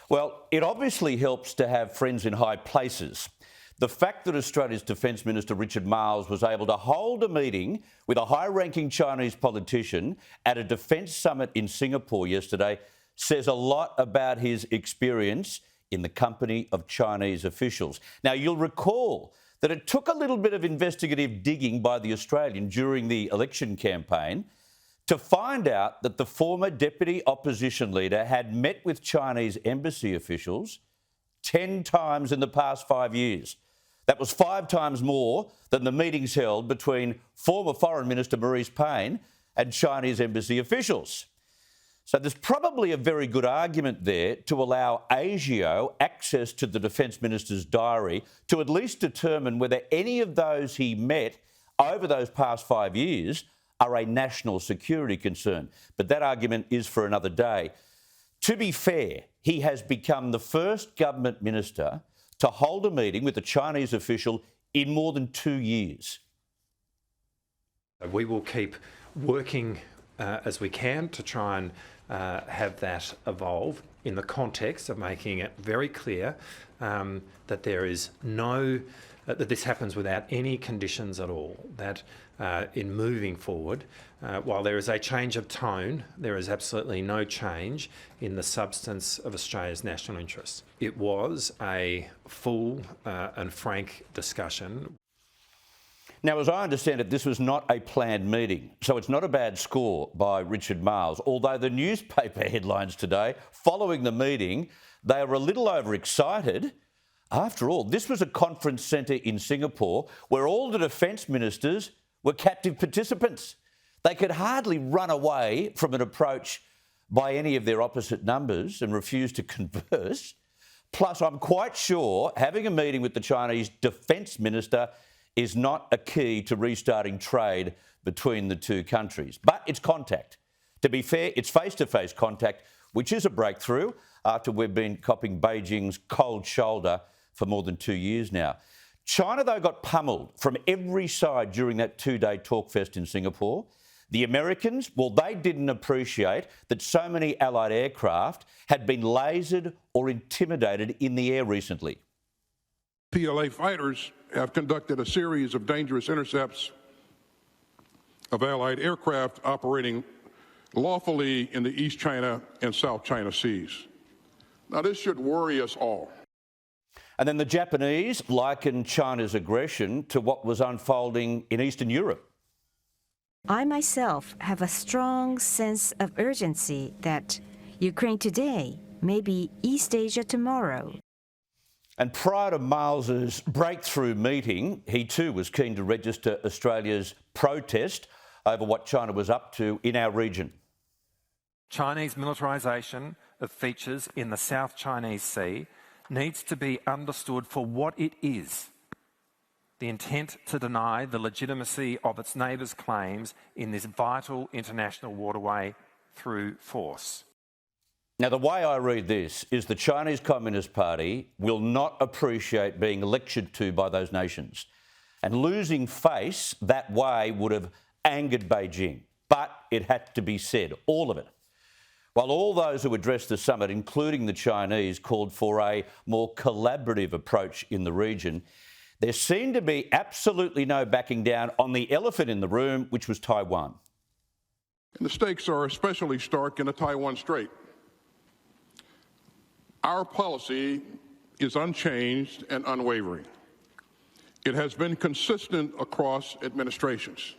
Well, it obviously helps to have friends in high places. The fact that Australia's Defence Minister Richard Marles was able to hold a meeting with a high-ranking Chinese politician at a defence summit in Singapore yesterday says a lot about his experience in the company of Chinese officials. Now, you'll recall that it took a little bit of investigative digging by the Australian during the election campaign to find out that the former deputy opposition leader had met with Chinese embassy officials 10 times in the past 5 years. That was 5 times more than the meetings held between former Foreign Minister Marise Payne and Chinese embassy officials. So there's probably a very good argument there to allow ASIO access to the Defence Minister's diary to at least determine whether any of those he met over those past 5 years are a national security concern. But that argument is for another day. To be fair, he has become the first government minister to hold a meeting with a Chinese official in more than 2 years. We will keep working as we can to try and have that evolve in the context of making it very clear that there is no, that this happens without any conditions at all, that in moving forward, while there is a change of tone, there is absolutely no change in the substance of Australia's national interests. It was a full and frank discussion. Now, as I understand it, this was not a planned meeting, so it's not a bad score by Richard Marles, although the newspaper headlines today, following the meeting, they were a little overexcited. After all, this was a conference centre in Singapore where all the defence ministers were captive participants. They could hardly run away from an approach by any of their opposite numbers and refuse to converse. Plus, I'm quite sure having a meeting with the Chinese defence minister is not a key to restarting trade between the two countries. But it's contact. To be fair, it's face-to-face contact, which is a breakthrough after we've been copping Beijing's cold shoulder for more than 2 years now. China, though, got pummeled from every side during that 2-day talkfest in Singapore. The Americans, well, they didn't appreciate that so many Allied aircraft had been lasered or intimidated in the air recently. PLA fighters have conducted a series of dangerous intercepts of Allied aircraft operating lawfully in the East China and South China Seas. Now, this should worry us all. And then the Japanese likened China's aggression to what was unfolding in Eastern Europe. I myself have a strong sense of urgency that Ukraine today may be East Asia tomorrow. And prior to Marles's breakthrough meeting, he too was keen to register Australia's protest over what China was up to in our region. Chinese militarisation of features in the South Chinese Sea needs to be understood for what it is: the intent to deny the legitimacy of its neighbours' claims in this vital international waterway through force. Now, the way I read this is the Chinese Communist Party will not appreciate being lectured to by those nations. And losing face that way would have angered Beijing. But it had to be said, all of it. While all those who addressed the summit, including the Chinese, called for a more collaborative approach in the region, there seemed to be absolutely no backing down on the elephant in the room, which was Taiwan. And the stakes are especially stark in the Taiwan Strait. Our policy is unchanged and unwavering. It has been consistent across administrations.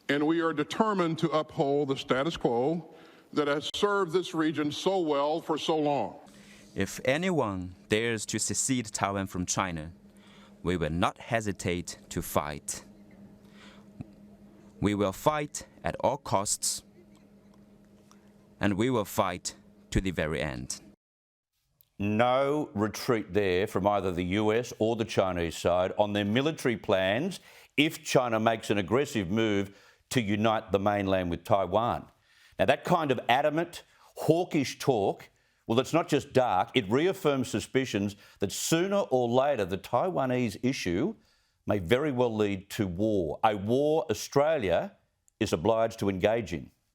And we are determined to uphold the status quo that has served this region so well for so long. If anyone dares to secede Taiwan from China, we will not hesitate to fight. We will fight at all costs, and we will fight to the very end. No retreat there from either the US or the Chinese side on their military plans if China makes an aggressive move to unite the mainland with Taiwan. Now, that kind of adamant, hawkish talk, well, it's not just dark, it reaffirms suspicions that sooner or later the Taiwanese issue may very well lead to war, a war Australia is obliged to engage in.